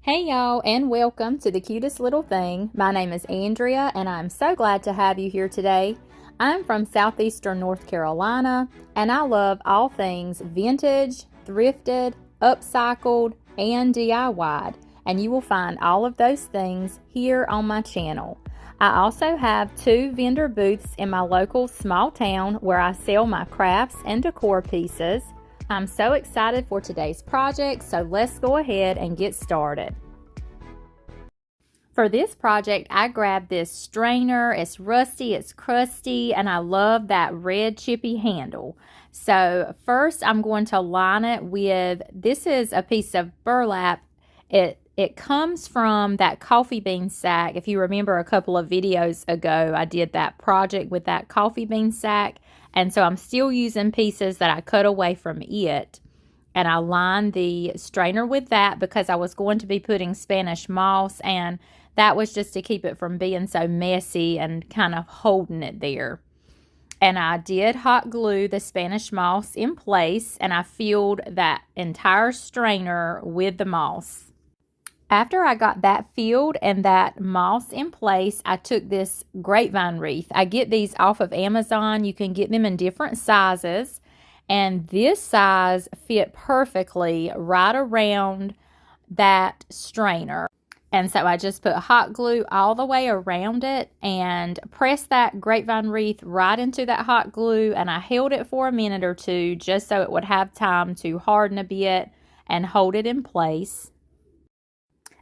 Hey y'all, and welcome to the cutest little thing. My name is Andrea, and I'm so glad to have you here today. I'm from southeastern North Carolina, and I love all things vintage, thrifted, upcycled, and DIY'd, and you will find all of those things here on my channel. I also have 2 vendor booths in my local small town where I sell my crafts and decor pieces. I'm so excited for today's project, so let's go ahead and get started. For this project, I grabbed this strainer. It's rusty, it's crusty, and I love that red chippy handle. So first I'm going to line it with, this is a piece of burlap. It comes from that coffee bean sack. If you remember a couple of videos ago, I did that project with that coffee bean sack. And so I'm still using pieces that I cut away from it. And I lined the strainer with that because I was going to be putting Spanish moss, and that was just to keep it from being so messy and kind of holding it there. And I did hot glue the Spanish moss in place, and I filled that entire strainer with the moss. After I got that filled and that moss in place, I took this grapevine wreath. I get these off of Amazon. You can get them in different sizes. And this size fit perfectly right around that strainer. And so I just put hot glue all the way around it and pressed that grapevine wreath right into that hot glue. And I held it for a minute or two just so it would have time to harden a bit and hold it in place.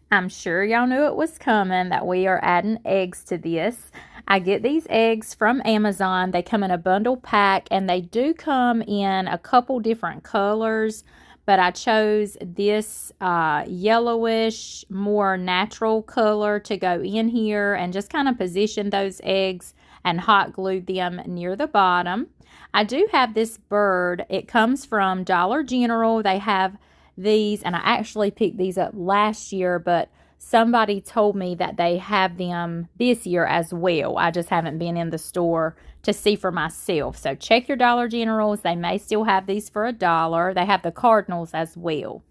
I'm sure y'all knew it was coming that we are adding eggs to this. I get these eggs from Amazon. They come in a bundle pack, and they do come in a couple different colors, but I chose this yellowish, more natural color to go in here and just kind of position those eggs and hot glue them near the bottom. I do have this bird. It comes from Dollar General. They have these, and I actually picked these up last year, but somebody told me that they have them this year as well. I just haven't been in the store to see for myself. So check your Dollar Generals. They may still have these for $1. They have the cardinals as well.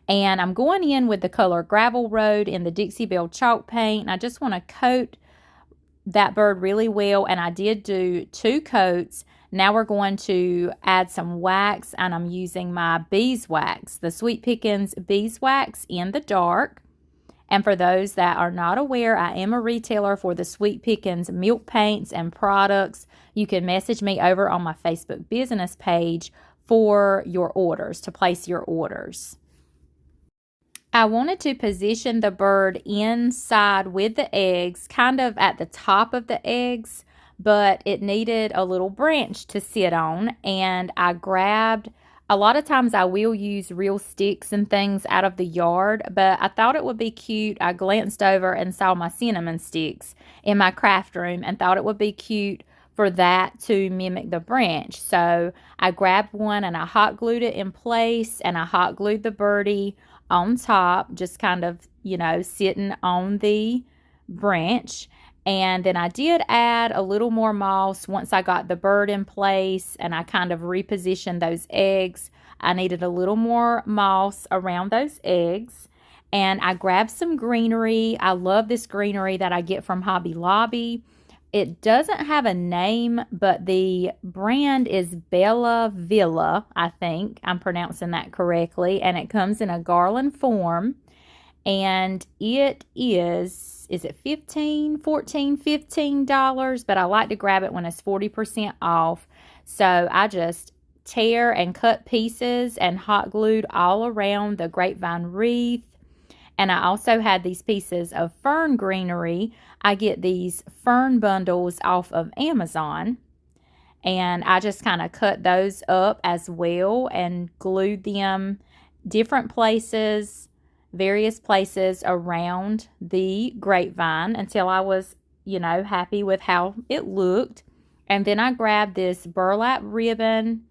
And I'm going in with the color Gravel Road in the Dixie Belle chalk paint. And I just want to coat that bird really well, and I did do 2 coats. Now we're going to add some wax, and I'm using my beeswax, the Sweet Pickins beeswax in the dark. And for those that are not aware, I am a retailer for the Sweet Pickins milk paints and products. You can message me over on my Facebook business page for your orders, to place your orders. I wanted to position the bird inside with the eggs, kind of at the top of the eggs, but it needed a little branch to sit on, and I grabbed, a lot of times I will use real sticks and things out of the yard, but I thought it would be cute. I glanced over and saw my cinnamon sticks in my craft room and thought it would be cute for that to mimic the branch. So I grabbed one and I hot glued it in place, and I hot glued the birdie on top, just kind of, sitting on the branch. And then I did add a little more moss once I got the bird in place, and I kind of repositioned those eggs. I needed a little more moss around those eggs. And I grabbed some greenery. I love this greenery that I get from Hobby Lobby. It doesn't have a name, but the brand is Bella Villa, I think I'm pronouncing that correctly. And it comes in a garland form. And it is it $15? But I like to grab it when it's 40% off. So I just tear and cut pieces and hot glued all around the grapevine wreath. And I also had these pieces of fern greenery. I get these fern bundles off of Amazon. And I just kind of cut those up as well and glued them different places, various places around the grapevine until I was, happy with how it looked. And then I grabbed this burlap ribbon,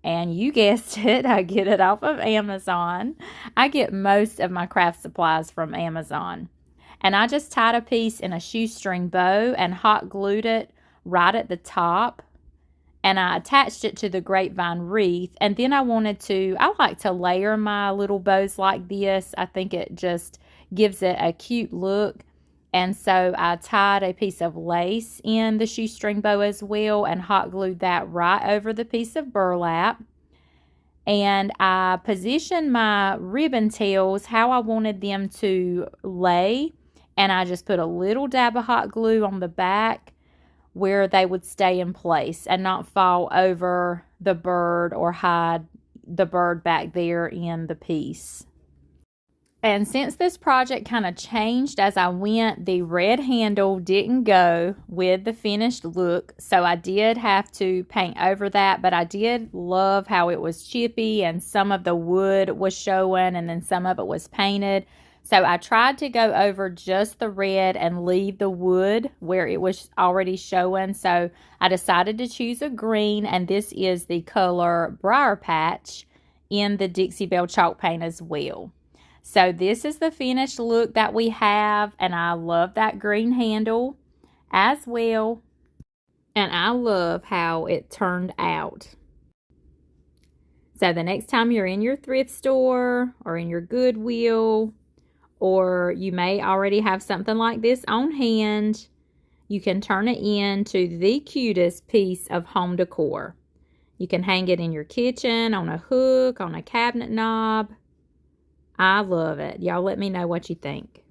and you guessed it, I get it off of Amazon. I get most of my craft supplies from Amazon. And I just tied a piece in a shoestring bow and hot glued it right at the top. And I attached it to the grapevine wreath. And then I like to layer my little bows like this. I think it just gives it a cute look. And so I tied a piece of lace in the shoestring bow as well and hot glued that right over the piece of burlap. And I positioned my ribbon tails how I wanted them to lay, and I just put a little dab of hot glue on the back where they would stay in place and not fall over the bird or hide the bird back there in the piece. And since this project kind of changed as I went, the red handle didn't go with the finished look. So I did have to paint over that, but I did love how it was chippy and some of the wood was showing and then some of it was painted. So I tried to go over just the red and leave the wood where it was already showing. So I decided to choose a green, and this is the color Briar Patch in the Dixie Belle chalk paint as well. So this is the finished look that we have, and I love that green handle as well. And I love how it turned out. So the next time you're in your thrift store or in your Goodwill, or you may already have something like this on hand, you can turn it into the cutest piece of home decor. You can hang it in your kitchen, on a hook, on a cabinet knob. I love it. Y'all let me know what you think.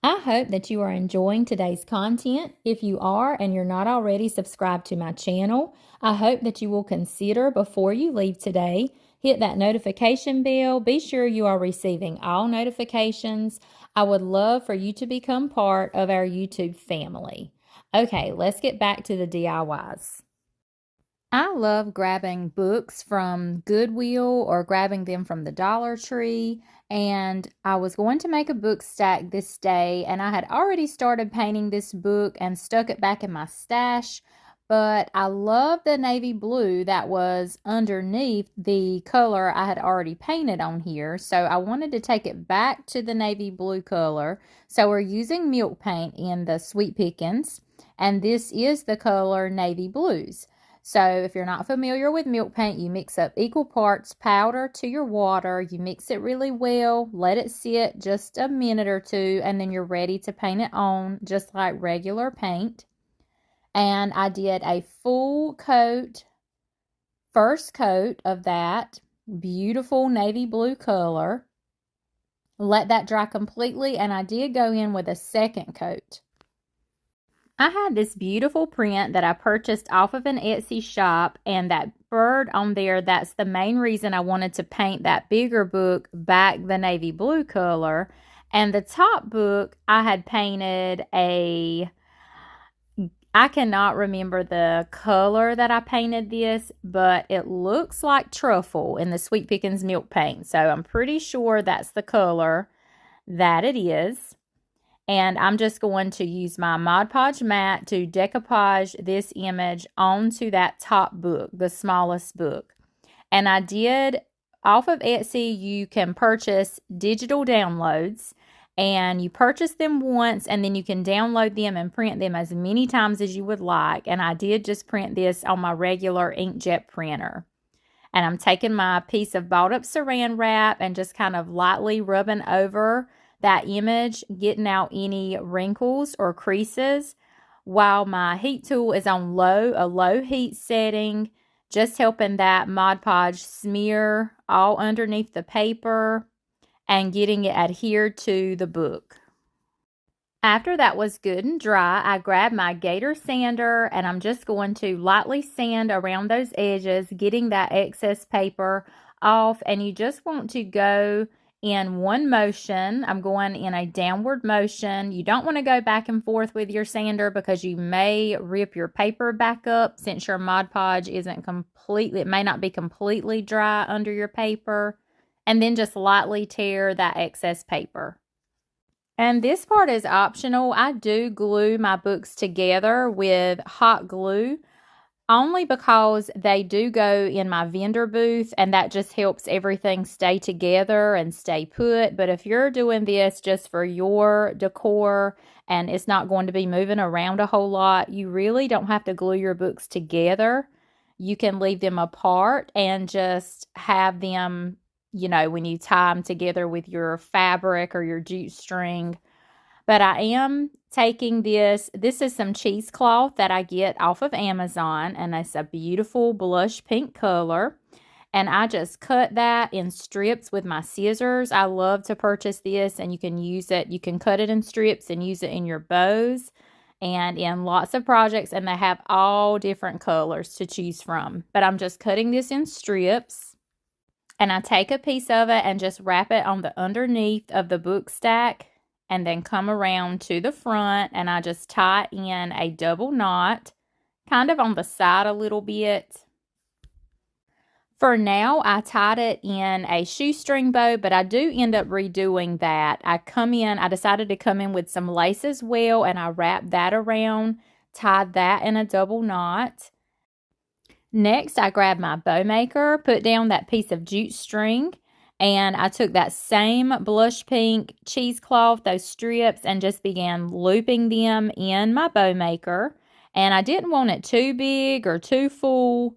I hope that you are enjoying today's content. If you are and you're not already subscribed to my channel, I hope that you will consider before you leave today, hit that notification bell. Be sure you are receiving all notifications. I would love for you to become part of our YouTube family. Okay, let's get back to the DIYs. I love grabbing books from Goodwill or grabbing them from the Dollar Tree, and I was going to make a book stack this day, and I had already started painting this book and stuck it back in my stash, but I love the navy blue that was underneath the color I had already painted on here, so I wanted to take it back to the navy blue color. So we're using milk paint in the Sweet Pickins, and this is the color Navy Blues. So if you're not familiar with milk paint, you mix up equal parts powder to your water. You mix it really well, let it sit just a minute or two, and then you're ready to paint it on just like regular paint. And I did a full coat, first coat of that beautiful navy blue color. Let that dry completely, and I did go in with a second coat. I had this beautiful print that I purchased off of an Etsy shop, and that bird on there, that's the main reason I wanted to paint that bigger book back the navy blue color. And the top book, I had painted I cannot remember the color that I painted this, but it looks like truffle in the Sweet Pickins milk paint. So I'm pretty sure that's the color that it is. And I'm just going to use my Mod Podge mat to decoupage this image onto that top book, the smallest book. And I did, off of Etsy, you can purchase digital downloads, and you purchase them once, and then you can download them and print them as many times as you would like. And I did just print this on my regular inkjet printer. And I'm taking my piece of balled up saran wrap and just kind of lightly rubbing over that image, getting out any wrinkles or creases, while my heat tool is on a low heat setting, just helping that Mod Podge smear all underneath the paper and getting it adhered to the book. After that was good and dry, I grabbed my Gator sander, and I'm just going to lightly sand around those edges, getting that excess paper off. And you just want to go in one motion. I'm going in a downward motion. You don't want to go back and forth with your sander because you may rip your paper back up since your Mod Podge isn't completely, it may not be completely dry under your paper. And then just lightly tear that excess paper. And this part is optional. I do glue my books together with hot glue, only because they do go in my vendor booth, and that just helps everything stay together and stay put. But if you're doing this just for your decor and it's not going to be moving around a whole lot, you really don't have to glue your books together. you can leave them apart and just have them, when you tie them together with your fabric or your jute string. But I am taking this. This is some cheesecloth that I get off of Amazon, and it's a beautiful blush pink color. And I just cut that in strips with my scissors. I love to purchase this, and you can use it. You can cut it in strips and use it in your bows and in lots of projects, and they have all different colors to choose from. But I'm just cutting this in strips, and I take a piece of it and just wrap it on the underneath of the book stack, and then come around to the front, and I just tie in a double knot, kind of on the side a little bit. For now, I tied it in a shoestring bow, but I do end up redoing that. I decided to come in with some lace as well, and I wrapped that around, tied that in a double knot. Next, I grabbed my bow maker, put down that piece of jute string, and I took that same blush pink cheesecloth, those strips, and just began looping them in my bow maker. And I didn't want it too big or too full,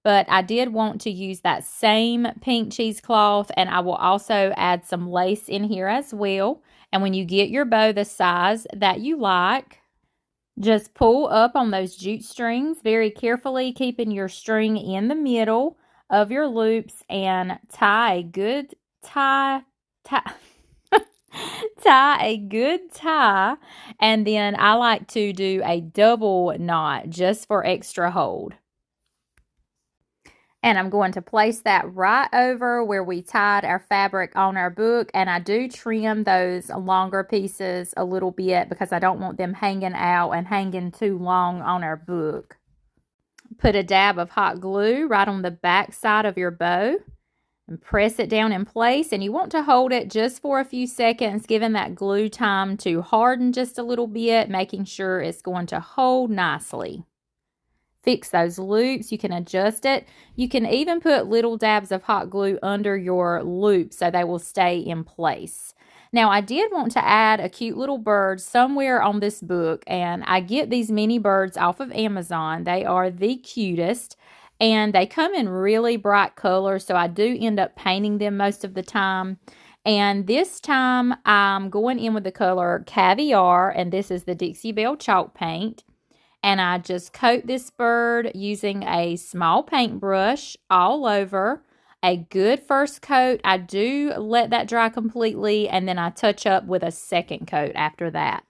but I did want to use that same pink cheesecloth, and I will also add some lace in here as well. And when you get your bow the size that you like, just pull up on those jute strings very carefully, keeping your string in the middle of your loops, and tie a good tie, and then I like to do a double knot just for extra hold. And I'm going to place that right over where we tied our fabric on our book. And I do trim those longer pieces a little bit because I don't want them hanging out and hanging too long on our book. Put a dab of hot glue right on the back side of your bow and press it down in place. And you want to hold it just for a few seconds, giving that glue time to harden just a little bit, making sure it's going to hold nicely. Fix those loops. You can adjust it. You can even put little dabs of hot glue under your loop so they will stay in place. Now, I did want to add a cute little bird somewhere on this book, and I get these mini birds off of Amazon. They are the cutest, and they come in really bright colors, so I do end up painting them most of the time. And this time, I'm going in with the color Caviar, and this is the Dixie Belle chalk paint. And I just coat this bird using a small paintbrush all over. A good first coat. I do let that dry completely, and then I touch up with a second coat after that.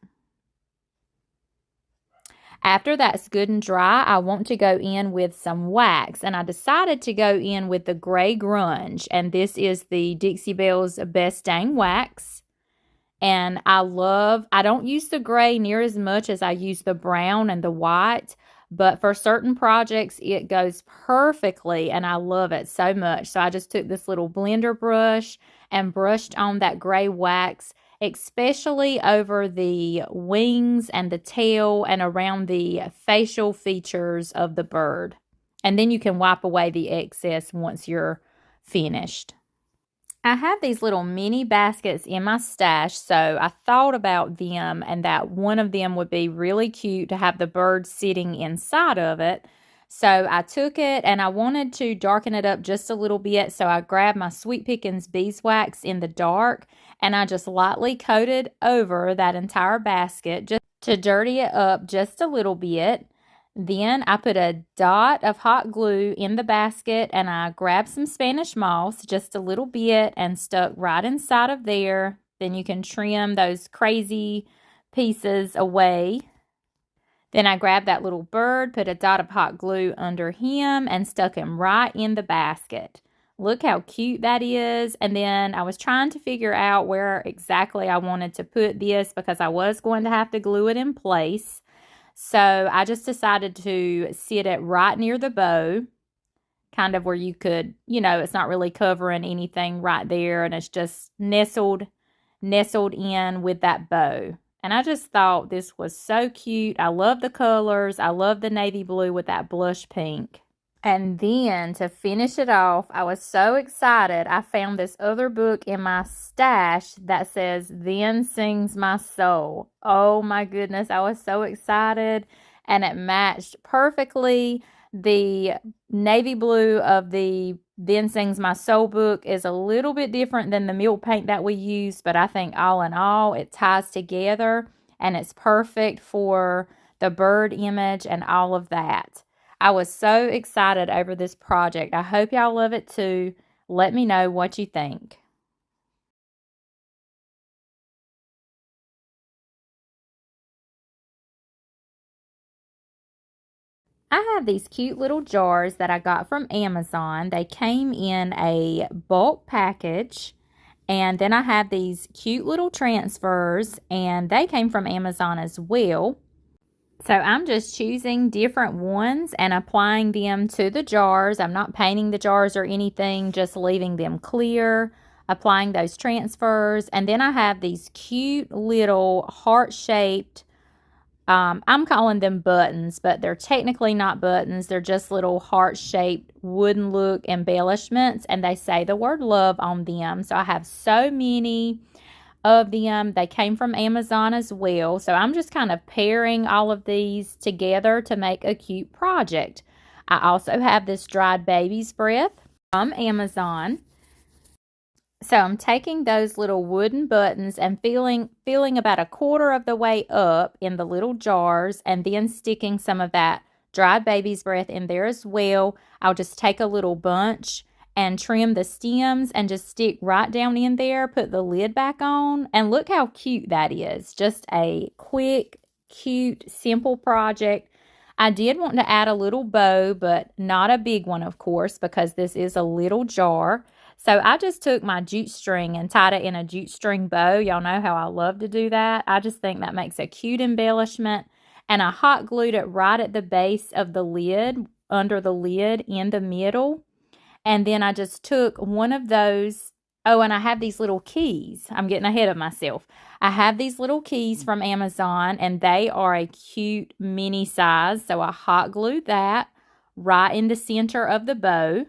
After that's good and dry, I want to go in with some wax, and I decided to go in with the gray grunge, and this is the Dixie Belle's Best Dang Wax. And I don't use the gray near as much as I use the brown and the white, but for certain projects, it goes perfectly, and I love it so much. So I just took this little blender brush and brushed on that gray wax, especially over the wings and the tail and around the facial features of the bird. And then you can wipe away the excess once you're finished. I have these little mini baskets in my stash, so I thought about them and that one of them would be really cute to have the bird sitting inside of it. So I took it and I wanted to darken it up just a little bit, so I grabbed my Sweet Pickins beeswax in the dark and I just lightly coated over that entire basket just to dirty it up just a little bit. Then I put a dot of hot glue in the basket and I grabbed some Spanish moss, just a little bit, and stuck right inside of there. Then you can trim those crazy pieces away. Then I grabbed that little bird, put a dot of hot glue under him, and stuck him right in the basket. Look how cute that is. And then I was trying to figure out where exactly I wanted to put this because I was going to have to glue it in place. So I just decided to sit it right near the bow, kind of where you could, it's not really covering anything right there, and it's just nestled in with that bow. And I just thought this was so cute. I love the colors. I love the navy blue with that blush pink. And then to finish it off, I was so excited. I found this other book in my stash that says, Then Sings My Soul. Oh my goodness, I was so excited. And it matched perfectly The navy blue of the Then Sings My Soul book is a little bit different than the milk paint that we used, but I think all in all, it ties together and it's perfect for the bird image and all of that. I was so excited over this project. I hope y'all love it too. Let me know what you think. I have these cute little jars that I got from Amazon. They came in a bulk package. And then I have these cute little transfers, and they came from Amazon as well. So I'm just choosing different ones and applying them to the jars. I'm not painting the jars or anything, just leaving them clear, applying those transfers. And then I have these cute little heart-shaped, I'm calling them buttons, but they're technically not buttons. They're just little heart-shaped wooden look embellishments, and they say the word love on them. So I have so many of them. They came from Amazon as well. So I'm just kind of pairing all of these together to make a cute project. I also have this dried baby's breath from Amazon. So I'm taking those little wooden buttons and filling about a quarter of the way up in the little jars, and then sticking some of that dried baby's breath in there as well. I'll just take a little bunch and trim the stems and just stick right down in there, put the lid back on, and look how cute that is. Just a quick, cute, simple project. I did want to add a little bow, but not a big one, of course, because this is a little jar. So I just took my jute string and tied it in a jute string bow. Y'all know how I love to do that. I just think that makes a cute embellishment. And I hot glued it right at the base of the lid, under the lid in the middle. And then I just took one of those. Oh, and I have these little keys. I'm getting ahead of myself. I have these little keys from Amazon, and they are a cute mini size. So I hot glued that right in the center of the bow.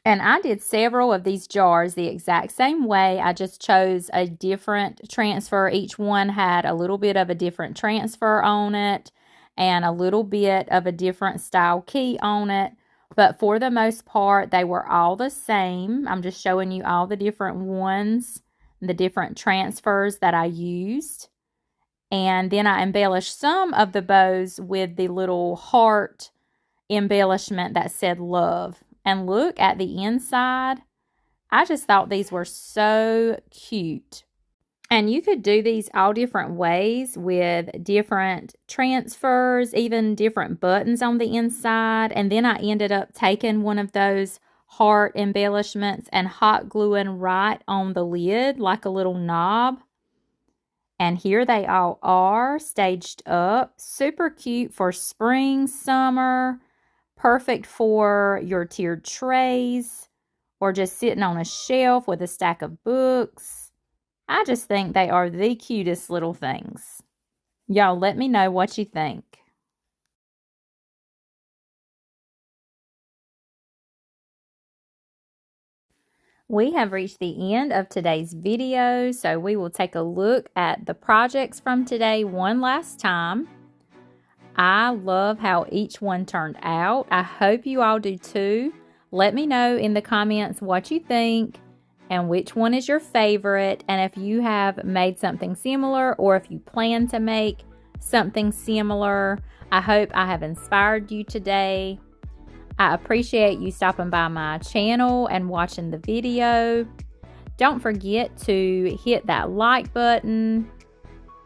And I did several of these jars the exact same way. I just chose a different transfer. Each one had a little bit of a different transfer on it and a little bit of a different style key on it. But for the most part, they were all the same. I'm just showing you all the different ones, the different transfers that I used. And then I embellished some of the bows with the little heart embellishment that said love. And look at the inside. I just thought these were so cute. And you could do these all different ways with different transfers, even different buttons on the inside. And then I ended up taking one of those heart embellishments and hot gluing right on the lid like a little knob. And here they all are staged up. Super cute for spring, summer. Perfect for your tiered trays or just sitting on a shelf with a stack of books. I just think they are the cutest little things. Y'all let me know what you think. We have reached the end of today's video, so we will take a look at the projects from today one last time. I love how each one turned out. I hope you all do too. Let me know in the comments what you think and which one is your favorite, and if you have made something similar or if you plan to make something similar. I hope I have inspired you today. I appreciate you stopping by my channel and watching the video. Don't forget to hit that like button.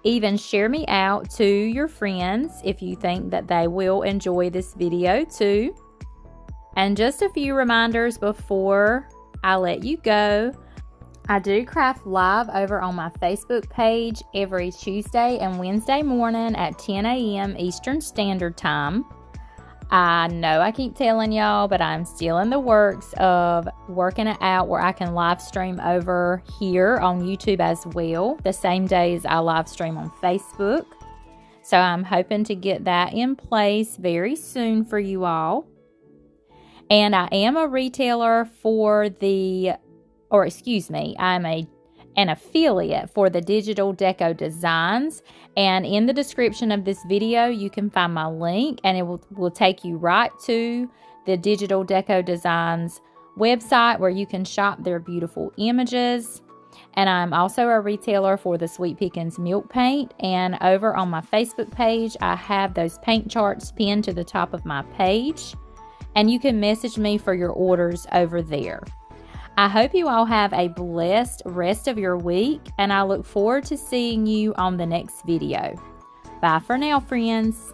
Even share me out to your friends if you think that they will enjoy this video too. And just a few reminders before I let you go. I do craft live over on my Facebook page every Tuesday and Wednesday morning at 10 a.m. Eastern Standard Time. I know I keep telling y'all, but I'm still in the works of working it out where I can live stream over here on YouTube as well, the same days I live stream on Facebook. So I'm hoping to get that in place very soon for you all. And I am a retailer for I'm a an affiliate for the Digital Deco Designs. And in the description of this video, you can find my link, and it will take you right to the Digital Deco Designs website where you can shop their beautiful images. And I'm also a retailer for the Sweet Pickins Milk Paint. And over on my Facebook page, I have those paint charts pinned to the top of my page. And you can message me for your orders over there. I hope you all have a blessed rest of your week, and I look forward to seeing you on the next video. Bye for now, friends.